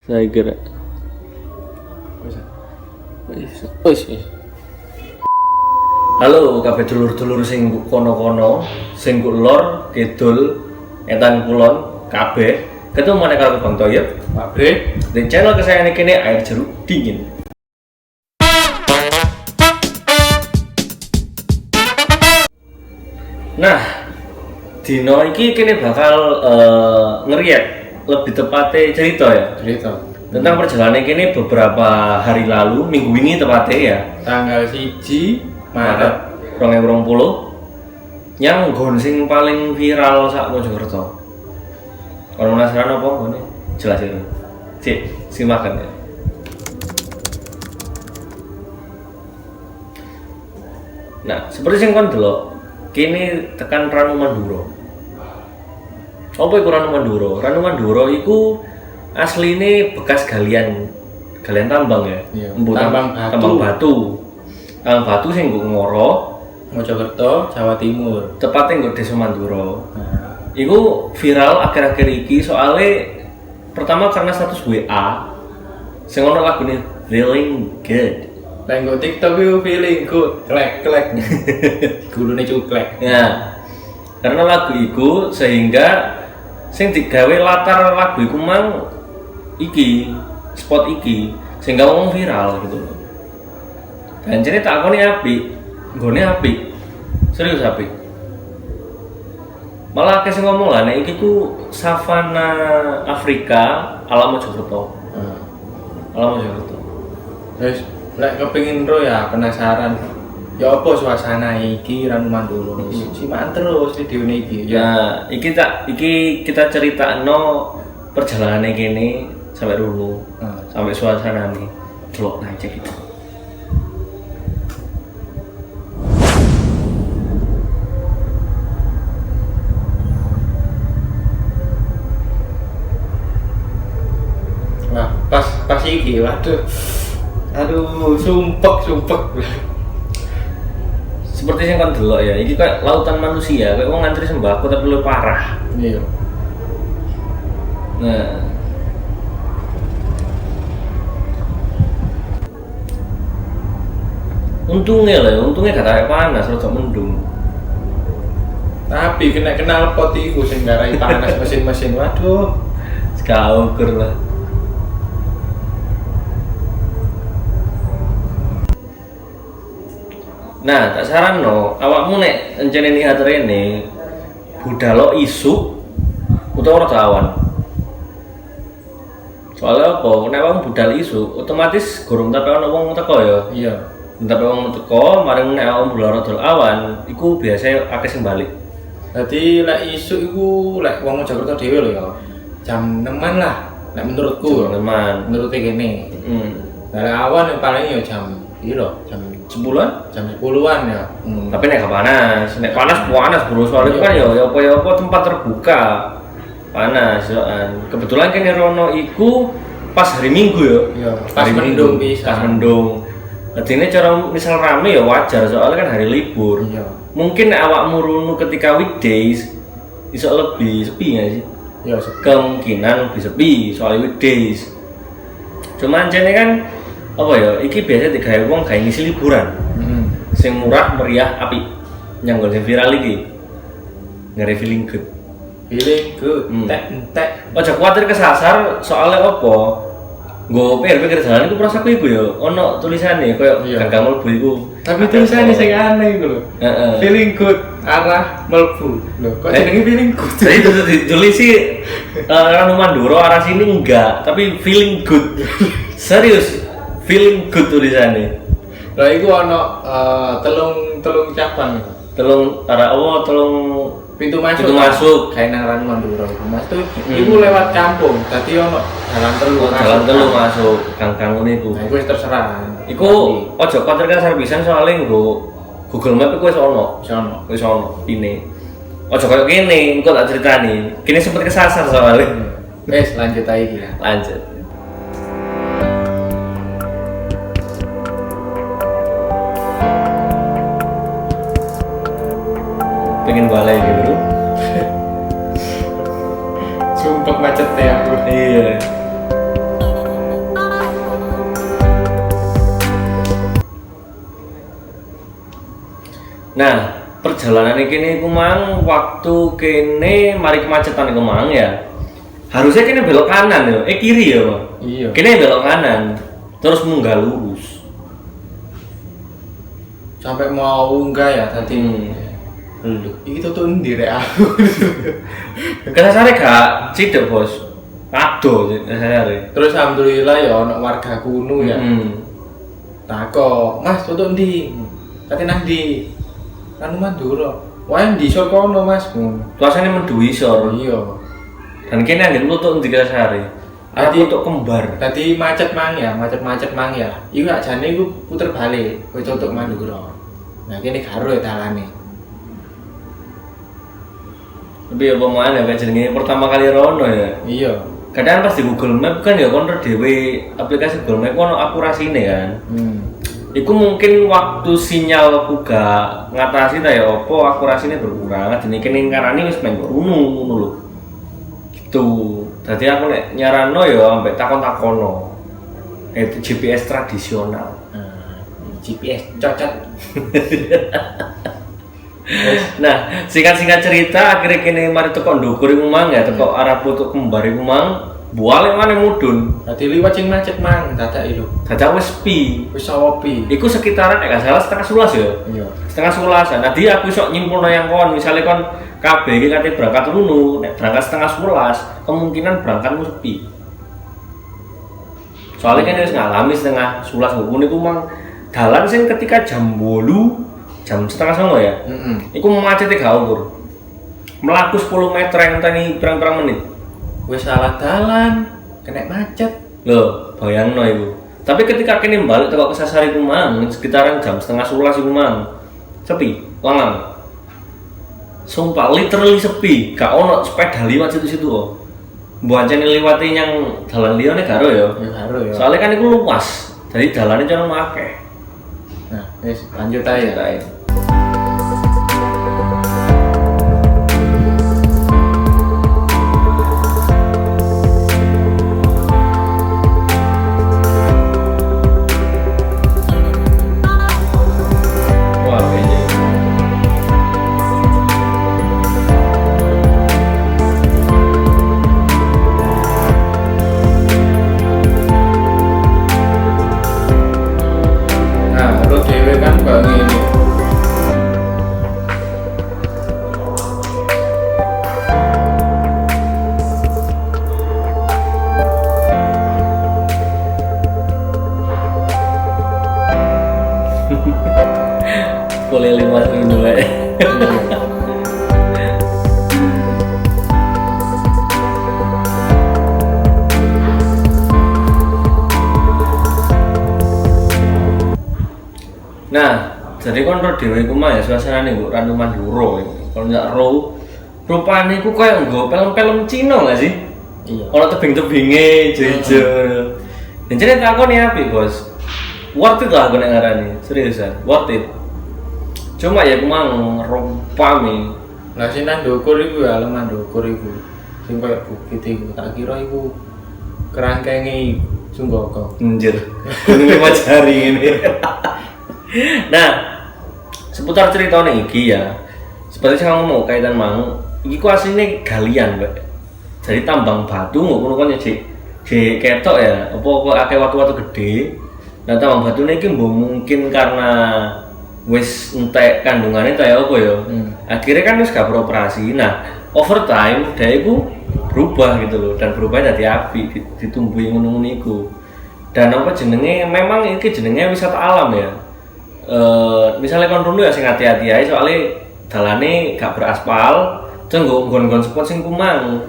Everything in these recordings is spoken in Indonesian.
Saya kira. Wis. Halo kabeh dulur-dulur sing kono-kono, sing lor, kidul, etan kulon, kabeh. Ketemu mana karo Bang Toyib, Pak Bre, di channel kesayangan ini air jeruk dingin. Nah, dino iki kene bakal ngeriak lebih tepatnya cerita ya tentang perjalanan kene beberapa hari lalu, minggu ini tepatnya ya, tanggal 1 Maret 2020 yang nggon sing paling viral sak Mojokerto. Kalau penasaran apa ngene? Jelasin. Simakan ya. Nah, seperti sing kon delok, kene tekan Ranu Mandura. Apa iku Ranu Mandura? Ranu Mandura iku asline bekas galian tambang ya. Iya, Tambang batu. Tambang batu sing nggo Ngoro, Mojokerto, Jawa Timur. tepatnya nggo Desa Mandura. Iku viral akhir-akhir iki soalnya pertama karena status WA sing ono lagune Feeling Good. Lah nggo TikTok itu feeling good, klek. Gulune cuklek. Ya. Karena lagu iku sehingga sing digawe latar lagu iku mang iki, spot iki sehingga wong viral gitu loh. Dan cerita aku nih apik, nggone apik. Serius apik. Malah akeh sing ngomong lah nek iki ku savana Afrika ala Mojokerto. Ala Mojokerto. Terus lek kepengin ro ya penasaran. Ya apa suasana iki Ranu Mandura? Simak terus videone iki. Ya, iki kita ceritakno perjalanan kene sampai dulu. Sampai suasana nih. Delok aja gitu. Wah, pas iki, waduh. Aduh, sumpek. Seperti yang kan delok ya, iki kayak lautan manusia, kayak wong ngantri sembako tapi lu parah. Iya. Nah, untungnya gak kayak panas, rada mendung. Tapi kena kenal pot iku sing ngarai panas mesin-mesin. Waduh. Sekauker lah. Nah, tak saran no, awakmu nek encene niat rene budal isu utawa rada awan. Soalnya apa? Nek wong budal isu, otomatis gurung tapi ana wong teko ya. Iya. Tapi wong teko, mari nek awakmu budal rada awan, iku biasanya akeh sing balik. Jadi lek isu iku lek wong Jakarta dhewe lho ya. Jam 6-an lah. Nek menurutku, Teman. menurut kene. Lah awan yang paling ya jam piro? Jam 10-an? jam 10-an ya. Tapi nek gak panas, nek panas bro, soalnya kan ya apa tempat terbuka panas soalnya. Kebetulan kan Rono iku pas hari Minggu ya. Iya, Hari mendung Minggu, bisa. pas mendung. Jadi cara misal rame ya wajar soalnya kan hari libur. Iya. Mungkin nek awakmu runu ketika weekdays iso lebih sepi nggak sih? Ya, Kemungkinan lebih sepi soalnya weekdays. Cuman jane kan apa ya? Iki biasa digawe wong gawe ngisi liburan. Sing murah, meriah, apik. Nyanggol sing viral iki. Ngare feeling good. feeling good. Entek. Aja kuwatir kesasar soalnya apa? Nggo pikir jalan iku prasaku iku ya ono tulisane koyo Iya. gagang mlebu iku. Tapi tulisannya sing aneh iku lho. Heeh. Feeling good arah mlebu. Lho, kok jenenge feeling good? Jadi itu ditulisi Ranu Mandura arah sini enggak, tapi feeling good. Serius, feeling good tulisannya. Lah iku ono telung cabang. Telung arah apa telung Pintu masuk. Kayak nang Ranu Mandura. Mas tuh iku lewat kampung. Dadi ono jalan telu. jalan telu masuk gang-gang ngene iku. Nah, iku wis terserah. Iku ojo kuwatir kasar pisan soalnya nggo Google Map iku wis ono. Sono. Wis ono pine. Ojo koyo kene, engko tak critani. Kene sempet kesasar soalnya. Wes lanjut aja iki ya. Lanjut. Pengen balai gitu bro. Sumpah macet ya, bro. Iya. Nah, perjalanan kene iku mang waktu kene mari kemacetan iku mang ya. Harusnya kene belok kanan ya, kiri ya, Pak. Iya. Kene belok kanan, terus munggah lurus. Sampai mau enggak ya tadi. Lho, iki tutuk endi rek aku. Kasare gak cidek, Bos. Ado kasare. Terus alhamdulillah ya ono warga kuno ya. Takok, "Mas, tutuk endi?" Kate nang ndi? Anu Mandura. Wah, ndi isor kono, Mas. Tuasane menduwi isor. Iya. Dan kene anggen tutuk endi kasare. Aku tutuk kembar. Tadi macet mang ya. Iku ajane iku puter balik, kowe tutuk Mandura. Nah, kene karo ya dalane. Tapi ya pemain ya jenenge pertama kali rono ya. Iya. Kadang pas di Google Map kan ya kon dhewe aplikasi Google Map ono akurasine kan. Iku mungkin waktu sinyal aku gak ngatasi ta ya apa akurasine berkurang. Jadi kene ngarani wis men ngono lho. Gitu. Dadi aku nek nyarano ya ambek takon-takono. Itu GPS tradisional. GPS cocok. Nah, singkat-singkat cerita akhirnya kene mari teko ndukur iku mang ya teko arah putuk kembar iku mang buale maneh mudun. Dadi liwat sing macet mang dadak lho. Dadak wis sepi. Wis sepi. Iku sekitaran nek gak salah 10:30 ya. Iya. 10:30. Nanti aku iso nyimpulno yang kon, misale kon kabeh iki kate berangkat runu, nek berangkat 10:30 kemungkinan berangkatmu sepi. Soalnya kan wis ngalami 10:30 ngono iku mang dalan sing ketika jam 8 jam 8:30 ya. Iku macet gak ukur. Melaku 10 meter yang tadi pirang-pirang menit. Wis salah dalan, kena macet. Loh, bayangno iku. Tapi ketika kene balik teko ke Sasari ku mang, sekitaran jam 10:30 iku mang. Sepi, langang. Sumpah literally sepi, gak ono sepeda liwat situ-situ kok. Mbok ancene liwati yang dalan liyane garo ya. Ya karo ya. Soalnya kan iku luas. Jadi dalane cono akeh. Nah, wis lanjut aja. Wah, kayaknya. Nah, terus dhewe kan kok ngene. Boleh 5 dulu ya. Nah, jadi kon ro dhewe iku mah ya suasanane kok Ranu Mandura iki. Kalau ndak ro rupane iku koyo nggo film-film Cina enggak sih? Iya. Ono tebing-tebinge jeje. Dan jadi takon ya apik, Bos. Worth it lah gue ngarani, seriusan, worth it. Cuma ya aku mang rompame. Lah sing nang ndukur iku ya lemah ndukur iku. Sing koyo bukit iku tak kira iku kerangkenge Sunggoko. Anjir. Gunung 5 jari ini. Nah, seputar cerita iki ya. Seperti saya ngomong kaitan mang, iki ku asline galian, Mbak. Jadi tambang batu ngono kan ya, Cik. Ketok ya, apa akeh watu-watu gede. Nah, tambang batu ini mungkin karena wis entek kandungannya ta ya apa ya. Akhirnya kan wis gak beroperasi. Nah, over time dia itu berubah gitu loh dan berubah jadi api ditumbuhi ngono-ngono iku. Dan apa jenenge memang iki jenenge wisata alam ya. Misalnya kon rono ya sing hati-hati ae soalnya dalane gak beraspal, terus nggon-nggon spot sing kumang.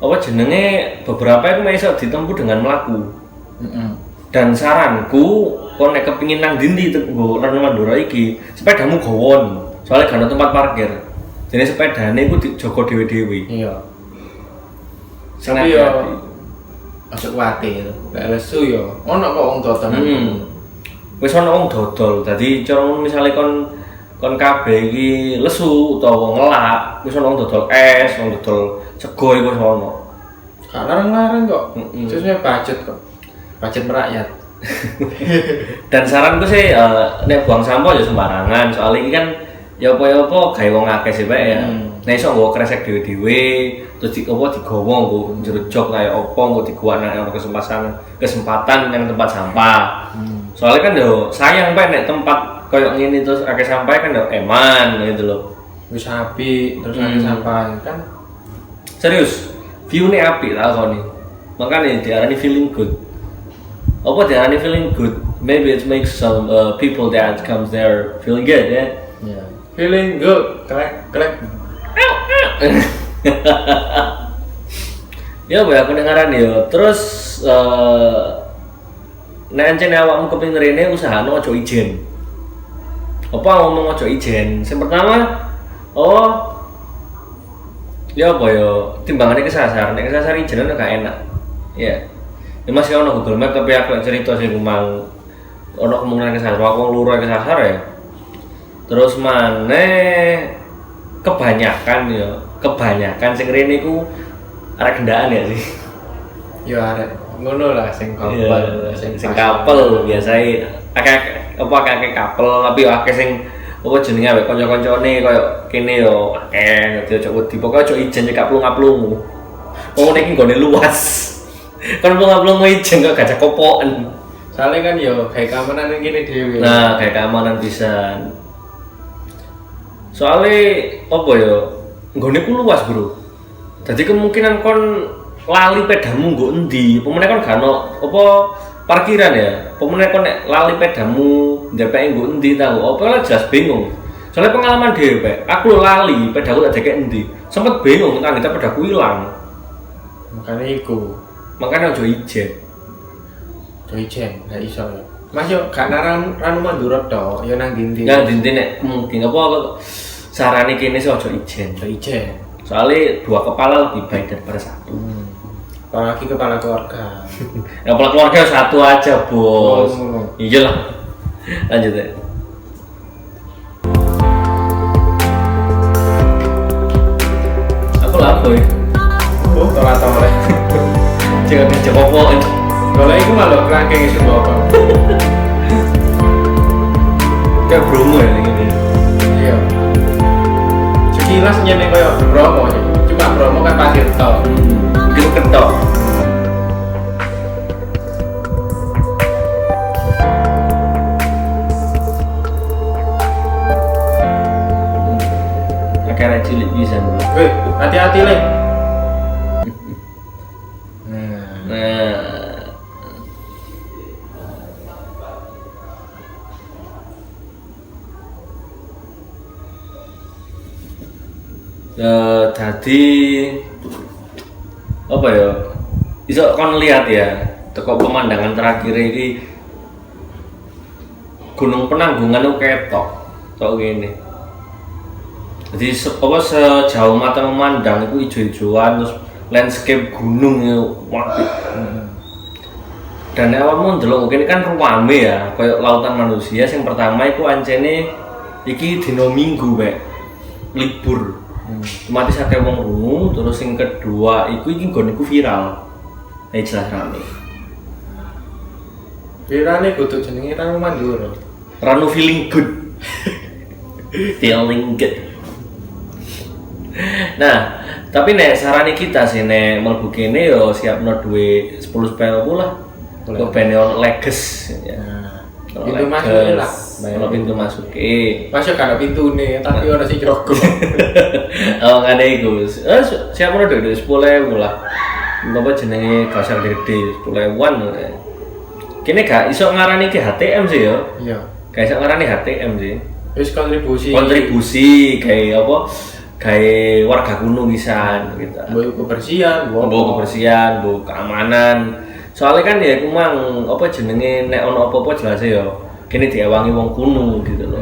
Apa jenenge beberapa itu iso ditempuh dengan melaku. Dan saranku kon nek kepengin nang ndi nggo Ranu Mandura iki, sepedamu gowon. Soalnya gak ada tempat parkir. Jadi sepedane iku dijogo dhewe-dhewe. Iya. Tapi yo aja kuwatir, lek lesu yo ono kok wong dodol. Wis ono wong dodol. Dadi cara misale kon kabeh iki lesu utawa ngelak, wis ono wong dodol es, wong dodol sego iku wis ono. Gak larang-larang kok. Sesuai budget kok. Budget merakyat. Dan saranku sih nek buang sampah ya sembarangan, soalnya ini kan ya apa gawe wong akeh sih Pak ya. Nek iso nggo kresek dhewe-dhewe, terus digawa nggo njero jok kaya apa nggo digawa nang kesempatan yang tempat sampah. Soalnya kan yo sayang Pak nek tempat koyo ngene terus akeh sampah kan yo eman gitu loh. Wis apik terus akeh sampah kan. Serius, view-ne apik lah kok nih. Makanya diarani feeling good. Apa diarani feeling good? Maybe it makes some people that comes there feeling good ya. Yeah. Feeling good, klek. Ya boy aku dengaran ya. Terus nek ancen awakmu kepengin rene usahane aja ijen. Apa ngomong aja ijen? Sing pertama, ya apa ya timbangannya kesasar, nek kesasar ijen gak enak. Ya. Ya masih ono Google Map tapi aku cerita sing kumang ono kemungkinan kesasar, aku ngluru kesasar ya. Terus maneh kebanyakan sing rene iku arek gendaan ya sih. Yo arek ngono lah sing couple, sing couple biasane akeh couple tapi akeh sing apa jenenge awake kanca-kancane koyo kene yo akeh dadi ojo wedi pokoke ojo ijen cekak plung-plung. Wong iki nggone luas. Kan plung-plung ijen kok gajah kopoken. Soalnya kan yo gawe keamanan ning kene dhewe. Nah, gawe keamanan pisan. Soalnya apa ya nggone ku luas bro, jadi kemungkinan kon lali pedamu nggo endi pemene kon gak ono apa parkiran ya pemene kon nek lali pedamu ndepeke nggo endi tahu apa lah jelas bingung soalnya pengalaman dhewe Pak aku lho lali pedaku tak deke endi sempet bingung kan kita pedaku ilang makanya ojo ijen gak iso ya Mas yo gak ranu mandurut tok, yo nang dinti. Ya dinti nek mungkin apa sarane kene sih ojo ijen. Soalnya dua kepala lebih baik daripada satu. Apalagi kepala keluarga. Ya kepala keluarga satu aja, Bos. Iya lah. Lanjut ya. Aku lapor. Oh, tolak-tolak. Jangan dicopokin. Kalau itu malah kerangkeng isi apa? Kayak Bromo ya ini. Iya. Sekilas nyeneng kayak Bromo aja. Cuma Bromo kan pasir tok. Gitu ketok. Akhirnya cilik bisa bro. Weh, hati-hati leh. Tadi apa ya? Bisa kon lihat ya, teko pemandangan terakhir ini Gunung Penanggungan itu ketok, tok gini. Jadi apa sejauh mata memandang itu hijau-hijauan terus landscape gunungnya waduh. Dan awakmu ndelok mungkin kan rame ya, kayak lautan manusia. Yang pertama itu ancene iki dino Minggu, Pak. Libur. Otomatis akeh wong rungu, terus yang kedua iku iki nggone iku viral. Jelas rame. Viralnya kudu jenenge Ranu Mandura. Ranu feeling good. Feeling good. Nah, tapi nek sarane kita sih nek mlebu kene yo siapno duwe 10 spell lah. Untuk bene leges ya. Pintu masuk lah. Kalau pintu masuk masuk kan pintu nih, tapi orang sih jogo. Oh nggak ada itu. Siapa udah duit 10.000 lah. Apa jenenge kasar gede 10.000-an. Kini gak iso ngarani ke HTM sih ya. Iya. Gak iso ngarani HTM sih. Terus kontribusi kayak apa? Kayak warga kuno bisa gitu. Bawa kebersihan, bawa keamanan. Soalnya kan ya aku mang apa jenenge nek ono apa-apa jelas ya. Kini diawangi wong kuno gitu loh.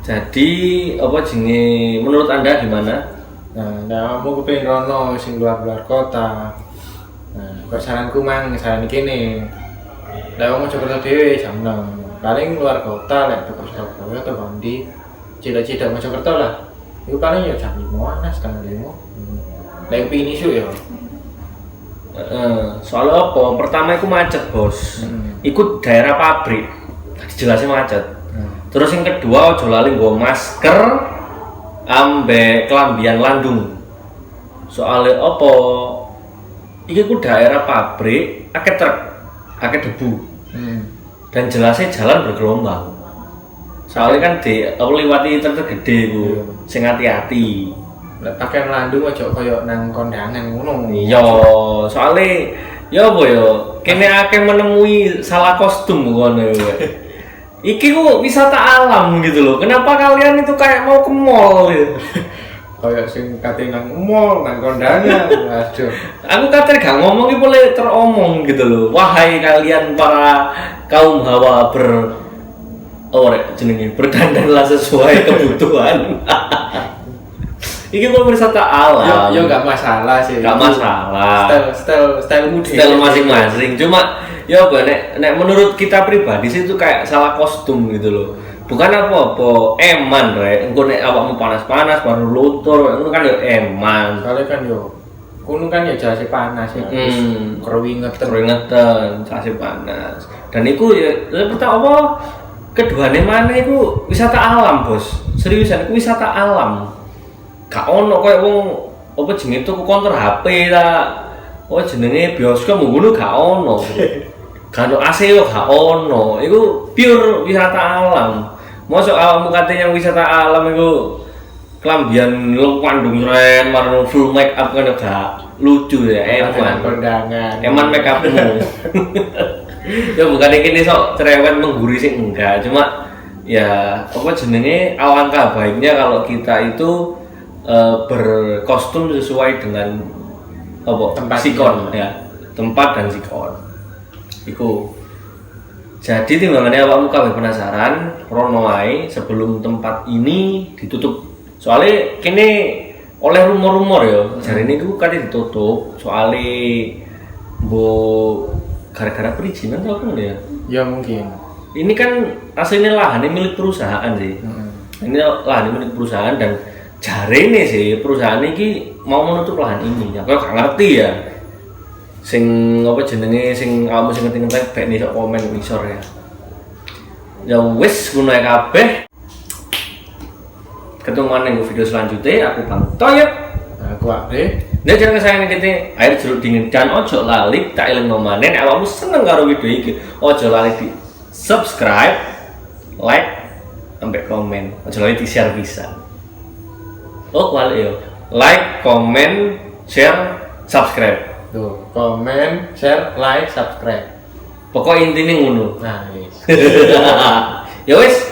Jadi apa jenenge menurut Anda gimana? Nah, kamu kepengin rono sing luar kota. Nah, kok saranku mang saran kene. Lah wong Mojokerto dhewe jam 6. Paling luar kota lek teko Surabaya atau Bandi. Cida-cida Mojokerto lah. Iku paling ya jam 5-an setengah 5. Lek pini isu ya. Soalnya apa? Pertama iku macet, Bos. Iku daerah pabrik. Jelasnya macet. Terus yang kedua ojo lali nggo masker ambek kelambian landung. Soalnya apa? Iki ku daerah pabrik, akeh truk, akeh debu. Dan jelasnya jalan bergelombang. Soalnya kan liwati truk gede ku, sing hati-hati. Lek pakaian landung aja koyo nang kondangan ngono. Iya, soalnya ya apa ya, kene akeh menemui salah kostum ngono ya. Iki ku wisata alam gitu loh. Kenapa kalian itu kayak mau ke mall gitu? Kayak sing kate nang mall, nang kondangan. Aduh. Aku kate gak ngomong iki boleh teromong gitu loh. Wahai kalian para kaum hawa jenenge berdandanlah sesuai kebutuhan. Iki mau wisata alam. Yo enggak masalah sih. Enggak masalah. Style Style masing-masing. Cuma ya apa nek menurut kita pribadi sih itu kayak salah kostum gitu loh. Bukan apa-apa, eman rek. Engko nek awakmu panas-panas baru luntur, itu kan ya eman. Soalnya kan yo kuno kan ya jase panas ya. Keringetan, jase panas. Dan iku ya pertama apa keduane mana iku wisata alam, Bos. Seriusan iku wisata alam. Gak ono koyo wong apa jenenge tuku konter HP ta. Oh jenenge bioskop ngono gak ono. Gak ono AC yo gak ono. Iku pure wisata alam. Mosok awakmu katanya wisata alam iku kelambian lengkandung ren warna full make up kan gak lucu ya eman kondangan. Eman make upmu. Ya bukan ini sok cerewet mengguri sih enggak, cuma ya apa jenenge alangkah baiknya kalau kita itu berkostum sesuai dengan apa sikon ya tempat dan sikon iku. Jadi timbangannya awakmu kabeh penasaran rono wae sebelum tempat ini ditutup. Soalnya kini oleh rumor-rumor ya jarine iku kate ditutup soalnya gara-gara perizinan atau apa ya? Ya mungkin. Ini kan aslinya lahannya milik perusahaan sih. Ini lahannya milik perusahaan dan jarene sih perusahaan ini mau menutup lahan ini. Ya kok gak ngerti ya. Sing apa jenenge sing kamu sing ngerti-ngerti bae nih sok komen ngisor ya. Ya wis ngono ae kabeh. Ketemu ning video selanjutnya aku Bang Toyot. Aku Ade. Nek jangan kesayangan kita air jeruk dingin dan ojo lali tak eling nomanen awakmu seneng karo video iki. Ojo lali di subscribe, like, sampai komen. Ojo lali di share bisa. Oh kuali yo. Like, comment, share, subscribe. Tuh, komen, share, like, subscribe. Pokok intinya ngono. Nah, yes. Ya wis,